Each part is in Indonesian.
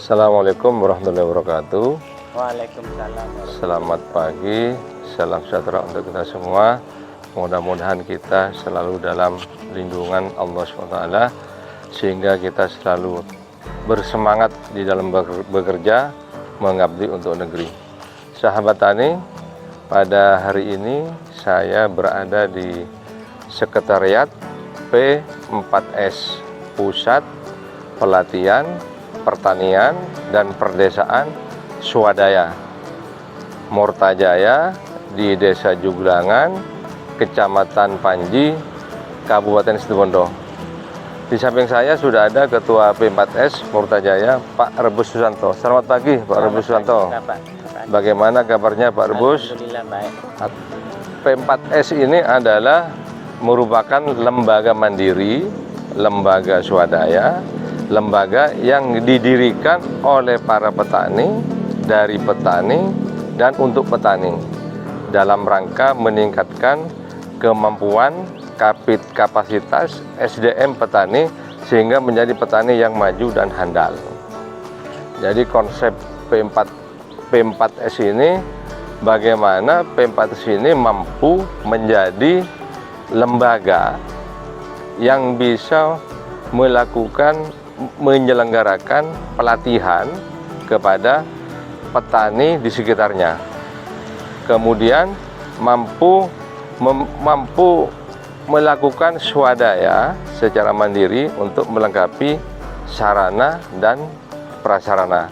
Assalamualaikum warahmatullahi wabarakatuh. Waalaikumsalam. Selamat pagi, salam sejahtera untuk kita semua. Mudah-mudahan kita selalu dalam lindungan Allah SWT, sehingga kita selalu bersemangat di dalam bekerja, mengabdi untuk negeri. Sahabat Tani, pada hari ini saya berada di Sekretariat P4S, Pusat Pelatihan Pertanian dan Perdesaan Swadaya Murtajaya di Desa Juglangan, Kecamatan Panji, Kabupaten Situbondo. Di samping saya sudah ada Ketua P4S Murtajaya, Pak Rebus Susanto. Selamat pagi, Pak Rebus Susanto. Bagaimana kabarnya, Pak Rebus? Alhamdulillah baik. P4S ini adalah merupakan lembaga mandiri, lembaga swadaya, lembaga yang didirikan oleh para petani, dari petani dan untuk petani, dalam rangka meningkatkan kemampuan kapasitas SDM petani sehingga menjadi petani yang maju dan handal. Jadi konsep P4S ini, bagaimana P4S ini mampu menjadi lembaga yang bisa menyelenggarakan pelatihan kepada petani di sekitarnya, kemudian mampu melakukan swadaya secara mandiri untuk melengkapi sarana dan prasarana.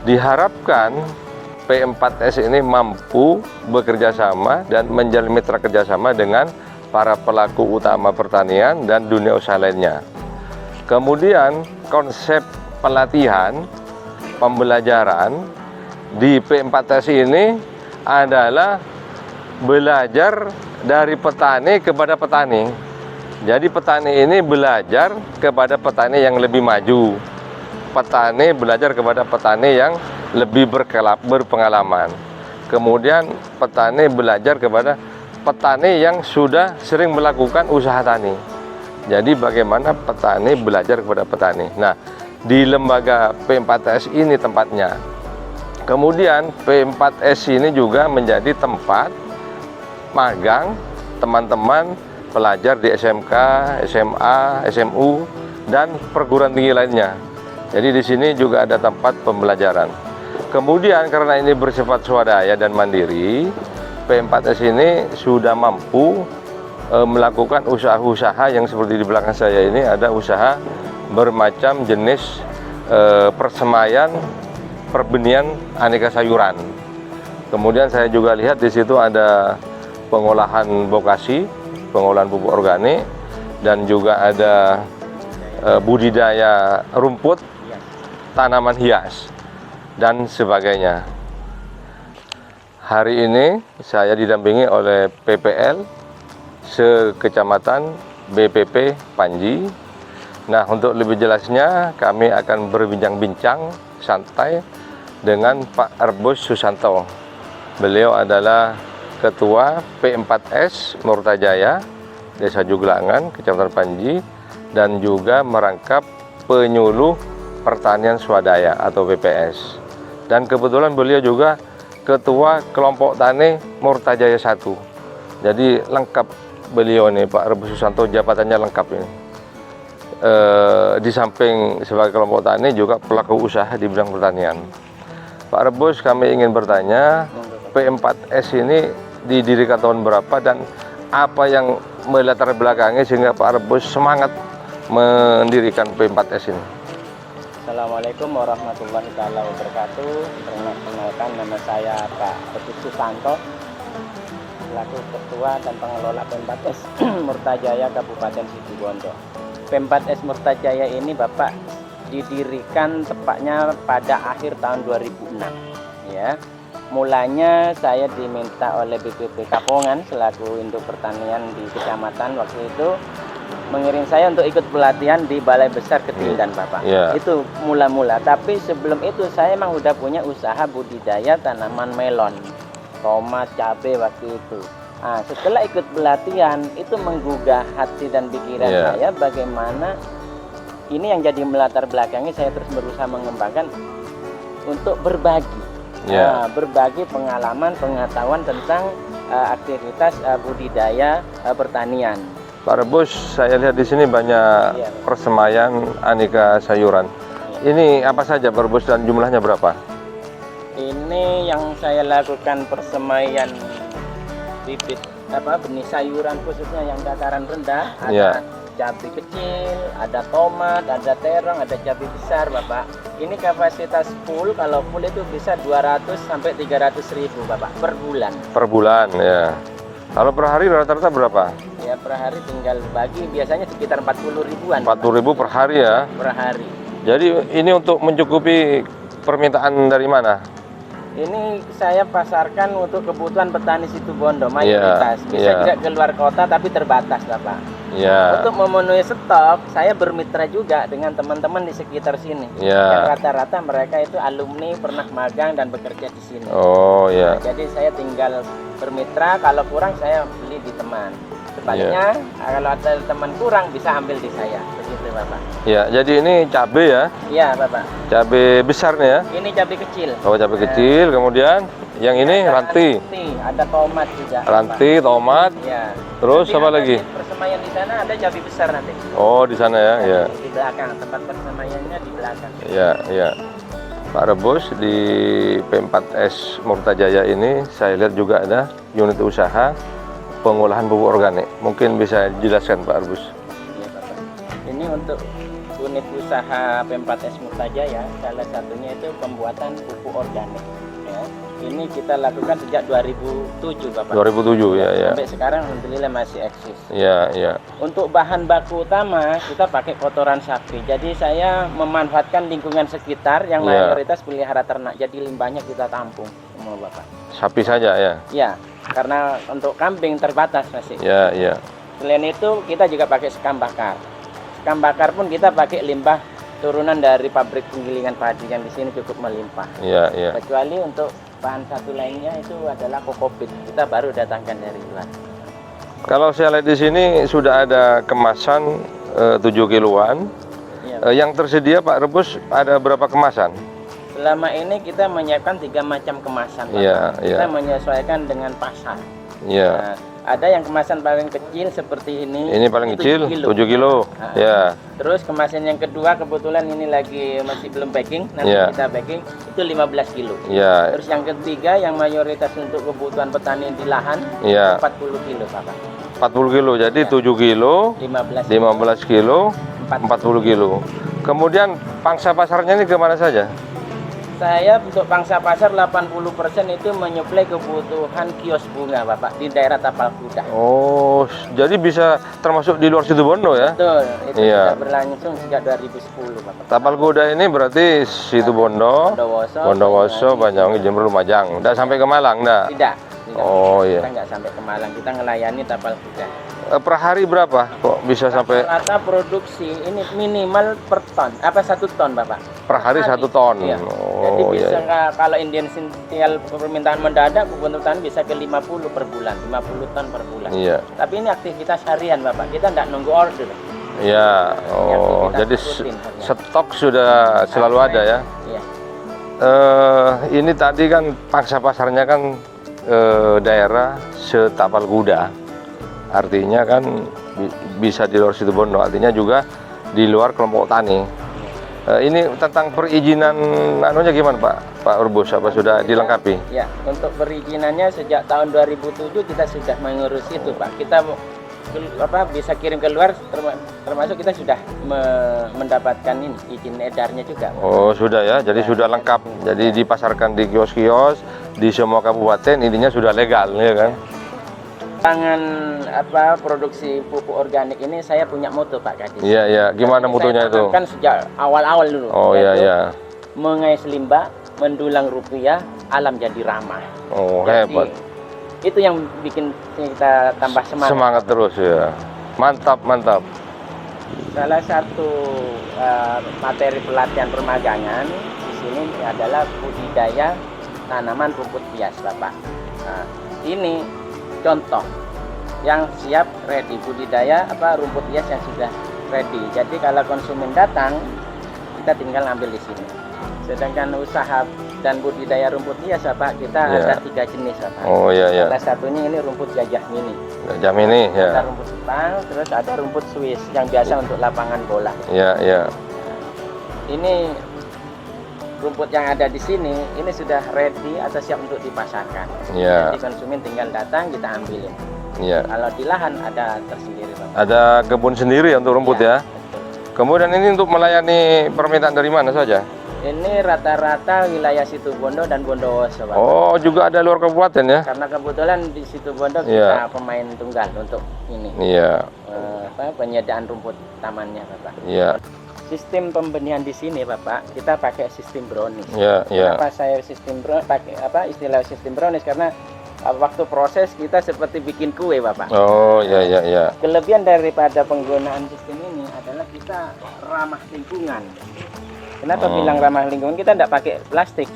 Diharapkan P4S ini mampu bekerja sama dan menjalin mitra kerjasama dengan para pelaku utama pertanian dan dunia usaha lainnya. Kemudian konsep pelatihan pembelajaran di P4S ini adalah belajar dari petani kepada petani. Jadi petani ini belajar kepada petani yang lebih maju, petani belajar kepada petani yang lebih berpengalaman, kemudian petani belajar kepada petani yang sudah sering melakukan usaha tani. Jadi bagaimana petani belajar kepada petani. Nah, di lembaga P4S ini tempatnya. Kemudian P4S ini juga menjadi tempat magang teman-teman pelajar di SMK, SMA, SMU, dan perguruan tinggi lainnya. Jadi di sini juga ada tempat pembelajaran. Kemudian karena ini bersifat swadaya dan mandiri, P4S ini sudah mampu melakukan usaha-usaha yang seperti di belakang saya ini, ada usaha bermacam jenis persemaian perbenihan aneka sayuran. Kemudian saya juga lihat di situ ada pengolahan bokasi, pengolahan pupuk organik, dan juga ada budidaya rumput, tanaman hias, dan sebagainya. Hari ini saya didampingi oleh PPL Sekecamatan BPP Panji. Nah, untuk lebih jelasnya kami akan berbincang-bincang santai dengan Pak Rebus Susanto. Beliau adalah Ketua P4S Murtajaya Desa Juglangan, Kecamatan Panji, dan juga merangkap penyuluh pertanian swadaya atau PPS. Dan kebetulan beliau juga Ketua Kelompok Tani Murtajaya 1. Jadi lengkap beliau ini, Pak Rebus Susanto, jabatannya lengkap ini. Di samping sebagai kelompok tani juga pelaku usaha di bidang pertanian. Pak Rebus, kami ingin bertanya, P4S ini didirikan tahun berapa dan apa yang melatar belakangi sehingga Pak Rebus semangat mendirikan P4S ini? Assalamualaikum warahmatullahi wabarakatuh. Perkenalkan, nama saya Pak Rebus Susanto, selaku Ketua dan Pengelola P4S Murtajaya Kabupaten Situbondo. P4S Murtajaya ini Bapak didirikan tepatnya pada akhir tahun 2006 ya. Mulanya saya diminta oleh BPP Kapongan selaku induk pertanian di kecamatan waktu itu mengirim saya untuk ikut pelatihan di Balai Besar Ketindan, Bapak. Itu mula-mula, tapi sebelum itu saya memang udah punya usaha budidaya tanaman melon, tomat, cabai waktu itu. Nah, setelah ikut pelatihan itu menggugah hati dan pikiran saya bagaimana ini yang jadi melatar belakangnya saya terus berusaha mengembangkan untuk berbagi. Ya. Berbagi pengalaman, pengetahuan tentang aktivitas budidaya pertanian. Pak Rebus, saya lihat di sini banyak Iya. persemaian aneka sayuran. Ini apa saja Pak Rebus dan jumlahnya berapa? Ini yang saya lakukan persemaian bibit benih sayuran khususnya yang dataran rendah. Ada Iya. cabai kecil, ada tomat, ada terong, ada cabai besar, Bapak. Ini kapasitas full, kalau full itu bisa 200 sampai 300 ribu, Bapak, per bulan. Per bulan ya. Kalau per hari rata-rata berapa? Ya, per hari tinggal bagi, biasanya sekitar 40 ribuan. 40 ribu per hari ya. Per hari. Jadi ini untuk mencukupi permintaan dari mana? Ini saya pasarkan untuk kebutuhan petani Situbondo mayoritas. Bisa iya. juga keluar kota tapi terbatas, Bapak. Ya. Untuk memenuhi stok, saya bermitra juga dengan teman-teman di sekitar sini. Ya. Yang rata-rata mereka itu alumni, pernah magang dan bekerja di sini. Oh ya. Jadi saya tinggal bermitra, kalau kurang saya beli di teman. Sebaliknya, kalau ada teman kurang bisa ambil di saya. Begitu, Bapak. Ya, jadi ini cabai ya. Iya, Bapak. Cabai besar nih ya. Ini cabai kecil. Oh, cabai kecil, kemudian yang ini Ada ranti. ada tomat juga. Ranti, tomat. Ya. Terus Nanti apa ada lagi? di persemaian di sana ada cabai besar nanti. Oh, di sana ya. Ya. Di belakang, tempat persemaiannya di belakang. Ya, ya. Pak Rebus, di P4S Murtajaya ini saya lihat juga ada unit usaha pengolahan pupuk organik. Mungkin bisa dijelaskan Pak Rebus. Iya, Bapak. Ini untuk unit usaha P4S Murtajaya, salah satunya itu pembuatan pupuk organik. Ya. Ini kita lakukan sejak 2007, Bapak. 2007 ya, ya. Sampai sekarang alhamdulillah masih eksis. Ya, ya. Untuk bahan baku utama kita pakai kotoran sapi. Jadi saya memanfaatkan lingkungan sekitar yang Iya. mayoritas pelihara ternak. Jadi limbahnya kita tampung semua, Bapak. Sapi saja ya. Ya, karena untuk kambing terbatas masih. Ya, ya. Selain itu kita juga pakai sekam bakar. Sekam bakar pun kita pakai limbah turunan dari pabrik penggilingan padi yang di sini cukup melimpah. Ya, ya. Kecuali untuk bahan satu lainnya itu adalah kokopit. Kita baru datangkan dari luar. Kalau saya lihat di sini sudah ada kemasan 7 kiloan. Ya. Yang tersedia Pak Rebus ada berapa kemasan? Selama ini kita menyiapkan 3 macam kemasan, Pak. Iya, iya. Kita menyesuaikan dengan pasar. Ya. Nah, ada yang kemasan paling kecil seperti ini. Ini paling kecil 7 kilo. Nah, Ya. Terus kemasan yang kedua kebetulan ini lagi masih belum packing, nanti Iya. kita packing itu 15 kilo. Ya. Terus yang ketiga yang mayoritas untuk kebutuhan petani di lahan Ya. 40 kilo, Bapak. 40 kilo. Jadi Ya. 7 kilo, 15 kilo, 40 kilo. Kemudian pangsa pasarnya ini kemana saja? Saya untuk pangsa pasar 80% itu menyuplai kebutuhan kios bunga, Bapak, di daerah Tapal Kuda. Oh, jadi bisa termasuk di luar Situbondo ya? Betul, itu Iya. sudah berlangsung sejak 2010, Bapak. Tapal Kuda ini berarti Situbondo, Bondowoso, Banyuwangi, Jember, Lumajang. Nggak sampai ke Malang, nggak? Tidak. Oh, iya. Kita nggak sampai ke Malang, kita ngelayani Tapal Kuda. Per hari berapa kok bisa sampai Rata produksi ini minimal per ton, 1 ton, Bapak. per hari 1 ton? Iya. Jadi Oh, bisa iya. kalau Indian Sintial permintaan mendadak, kebutuhan bisa ke 50 per bulan, 50 ton per bulan. Iya. Tapi ini aktivitas harian, Bapak. Kita nggak nunggu order. Iya. Oh, Aktivitas jadi rutin harian. stok sudah selalu ada ya? Iya. Ini tadi kan pangsa pasarnya kan daerah setapal kuda. Artinya kan bisa di luar Situbondo, artinya juga di luar kelompok tani. Ini tentang perizinan anunya gimana Pak Rebus, apa sudah dilengkapi? Ya, untuk perizinannya sejak tahun 2007 kita sudah mengurus itu, Pak. Kita bisa kirim keluar, termasuk kita sudah mendapatkan ini izin edarnya juga. Oh sudah ya, jadi sudah lengkap. Jadi dipasarkan di kios-kios di semua kabupaten, intinya sudah legal ya kan? Tangan produksi pupuk organik ini saya punya moto, Pak Kadis. Iya iya, gimana mutunya itu? Kan sejak awal-awal dulu. Oh iya yaitu iya. Mengais limbah, mendulang rupiah, alam jadi ramah. Oh Jadi, hebat. itu yang bikin kita tambah semangat. Semangat terus ya. Mantap mantap. Salah satu materi pelatihan permagangan di sini adalah budidaya tanaman rumput hias, Bapak. Nah, ini contoh yang siap ready, budidaya rumput hias yang sudah ready. Jadi kalau konsumen datang, kita tinggal ambil di sini. Sedangkan usaha dan budidaya rumput hias Bapak, kita Ya. ada 3 jenis Bapak. Oh iya ya. Salah satunya ini rumput gajah mini. Gajah mini Ada ya. rumput Jepang, terus ada rumput Swiss yang biasa untuk lapangan bola. Ya ya. Ini rumput yang ada di sini, ini sudah ready atau siap untuk dipasarkan. Ya. Jadi konsumen tinggal datang, kita ambilin. Ya. Kalau di lahan ada tersendiri Bapak. Ada kebun sendiri untuk rumput ya. Betul. Kemudian ini untuk melayani permintaan dari mana saja? Ini rata-rata wilayah Situbondo dan Bondowoso Bapak. Oh, juga ada luar kabupaten ya? Karena kebetulan di Situbondo Iya. kita pemain tunggal untuk ini Iya. penyediaan rumput tamannya Bapak. Iya. Sistem pembenihan di sini Bapak, kita pakai sistem brownies. Iya, iya. Kenapa saya pakai istilah sistem brownies, karena waktu proses kita seperti bikin kue Bapak. Oh, iya iya iya. Kelebihan daripada penggunaan sistem ini adalah kita ramah lingkungan. Kenapa Oh. bilang ramah lingkungan? Kita tidak pakai plastik.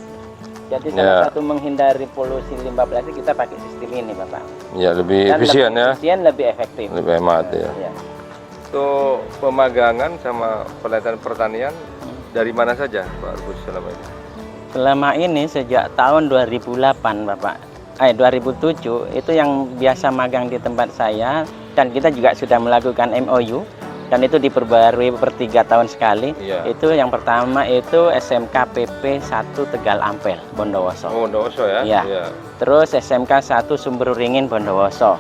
Jadi Ya. salah satu menghindari polusi limbah plastik, kita pakai sistem ini Bapak. Iya, lebih Dan efisien lebih ya. efisien, lebih efektif. Lebih hemat ya. Ya. Untuk pemagangan sama pelatihan pertanian dari mana saja Pak Rubus selama ini? Selama ini sejak tahun 2008 Bapak, 2007 itu yang biasa magang di tempat saya, dan kita juga sudah melakukan MOU dan itu diperbarui per 3 tahun sekali. Iya. Itu yang pertama itu SMK PP 1 Tegal Ampel Bondowoso. Oh, Bondowoso ya? Iya. Terus SMK 1 Sumberringin Bondowoso.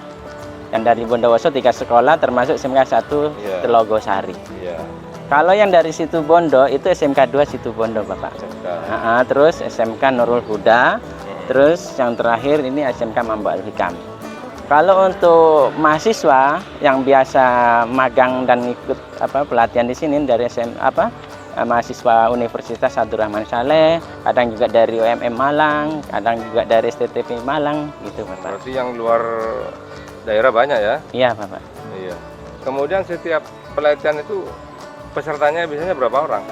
Dan dari Bondowoso 3 sekolah termasuk SMK 1 Iya. Telogosari. Iya. Kalau yang dari Situbondo itu SMK 2 Situbondo Bapak. SMK. Terus SMK Nurul Huda, terus yang terakhir ini SMK Mamba Al-Hikam. Kalau untuk mahasiswa yang biasa magang dan ikut pelatihan di sini dari mahasiswa Universitas Abdurrahman Saleh, kadang juga dari UMM Malang, kadang juga dari STTP Malang gitu Bapak. Berarti yang luar daerah banyak ya? Iya Bapak. Iya. Kemudian setiap pelatihan itu pesertanya biasanya berapa orang?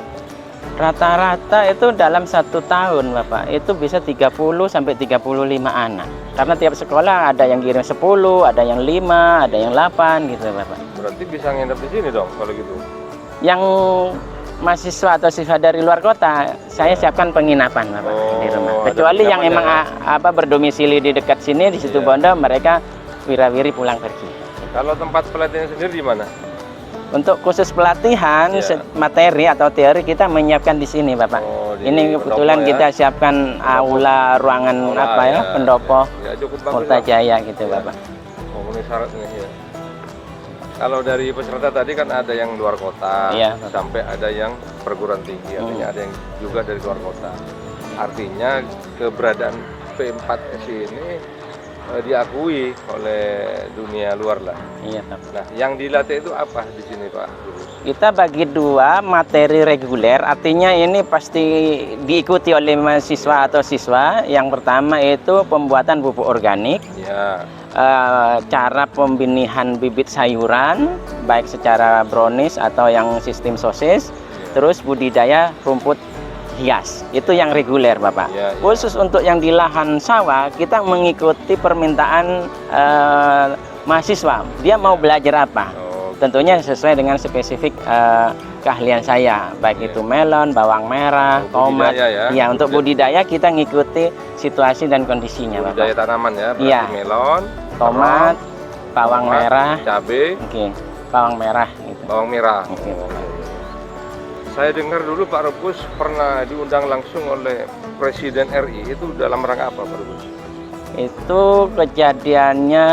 Rata-rata itu dalam 1 tahun Bapak, itu bisa 30 sampai 35 anak. Karena tiap sekolah ada yang kirim 10, ada yang 5, ada yang 8 gitu Bapak. Berarti bisa nginep di sini dong kalau gitu. Yang mahasiswa atau siswa dari luar kota, saya siapkan penginapan Bapak di rumah. Oh, ada Kecuali yang emang penginapannya berdomisili di dekat sini di Situbondo, mereka wirawiri pulang pergi. Kalau tempat pelatihan sendiri di mana? Untuk khusus pelatihan Iya. materi atau teori kita menyiapkan di sini Bapak. Oh, di Ini kebetulan pendopo ya? kita siapkan aula ruangan pendopo Ya, cukup bagus Polta lah. Jaya gitu Ya. Bapak. Memenuhi syarat ini ya. Kalau dari peserta tadi kan ada yang luar kota, Iya, Bapak. sampai ada yang perguruan tinggi, artinya ada yang juga dari luar kota. Artinya keberadaan P4S ini diakui oleh dunia luar lah. Iya Bapak. Nah, yang dilatih itu apa di sini Pak Rubus? Kita bagi 2 materi reguler, artinya ini pasti diikuti oleh mahasiswa atau siswa. Yang pertama itu pembuatan pupuk organik, Ya, cara pembenihan bibit sayuran, baik secara brownies atau yang sistem sosis, terus budidaya rumput hias. Itu yang reguler Bapak. Ya, ya. Khusus untuk yang di lahan sawah, kita mengikuti permintaan mahasiswa. Dia mau belajar apa? Oh, Tentunya sesuai dengan spesifik keahlian saya, baik itu melon, bawang merah, Oh, tomat. budidaya ya? Iya, untuk budidaya kita ngikuti situasi dan kondisinya, budidaya Bapak. tanaman ya, berarti Iya. melon, Tomat, bawang tomat, merah, cabai, bawang merah gitu. bawang merah. Oke. Oh, iya, iya. Saya dengar dulu Pak Rubus pernah diundang langsung oleh Presiden RI, itu dalam rangka apa Pak Rubus? Itu kejadiannya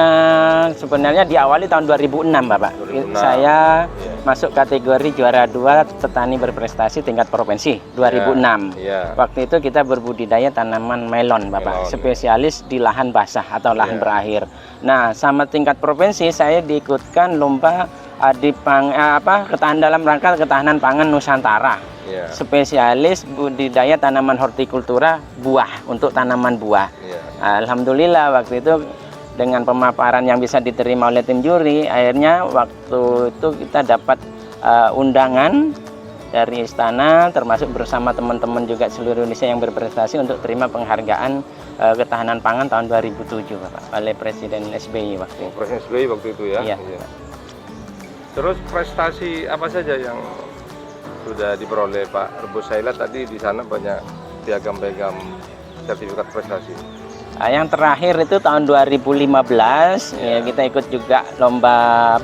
sebenarnya diawali tahun 2006 Bapak. 2006. Saya Iya. masuk kategori juara 2 petani berprestasi tingkat provinsi 2006. Iya. Waktu itu kita berbudidaya tanaman melon Bapak, Melon. spesialis di lahan basah atau lahan Iya. berakhir. Nah, sama tingkat provinsi saya diikutkan lomba ketahanan dalam rangka ketahanan pangan Nusantara. Iya. Spesialis budidaya tanaman hortikultura buah, untuk tanaman buah. Iya. Alhamdulillah waktu itu dengan pemaparan yang bisa diterima oleh tim juri, akhirnya waktu itu kita dapat undangan dari istana, termasuk bersama teman-teman juga seluruh Indonesia yang berprestasi untuk terima penghargaan ketahanan pangan tahun 2007 Bapak, oleh Presiden SBY waktu itu. Presiden SBY waktu itu ya. Iya. Terus prestasi apa saja yang sudah diperoleh Pak Rebus. Saya lihat tadi di sana banyak piagam-piagam sertifikat prestasi. Yang terakhir itu tahun 2015 ya, kita ikut juga lomba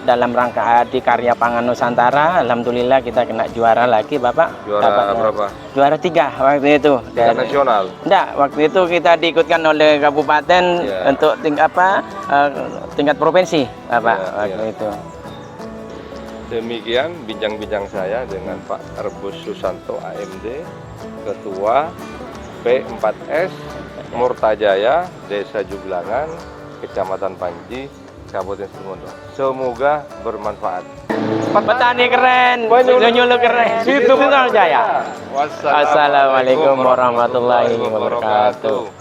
dalam rangka Adikarya Pangan Nusantara. Alhamdulillah kita kena juara lagi Bapak. Juara berapa? Juara 3 waktu itu. Tingkat nasional. Enggak, waktu itu kita diikutkan oleh kabupaten untuk tingkat provinsi Bapak waktu itu. Demikian bincang-bincang saya dengan Pak Rebus Susanto AMD, Ketua P4S Murtajaya, Desa Juglangan, Kecamatan Panji, Kabupaten Situbondo. Semoga bermanfaat. Petani keren, nyulu keren. Situ Jaya. Wassalamualaikum warahmatullahi wabarakatuh.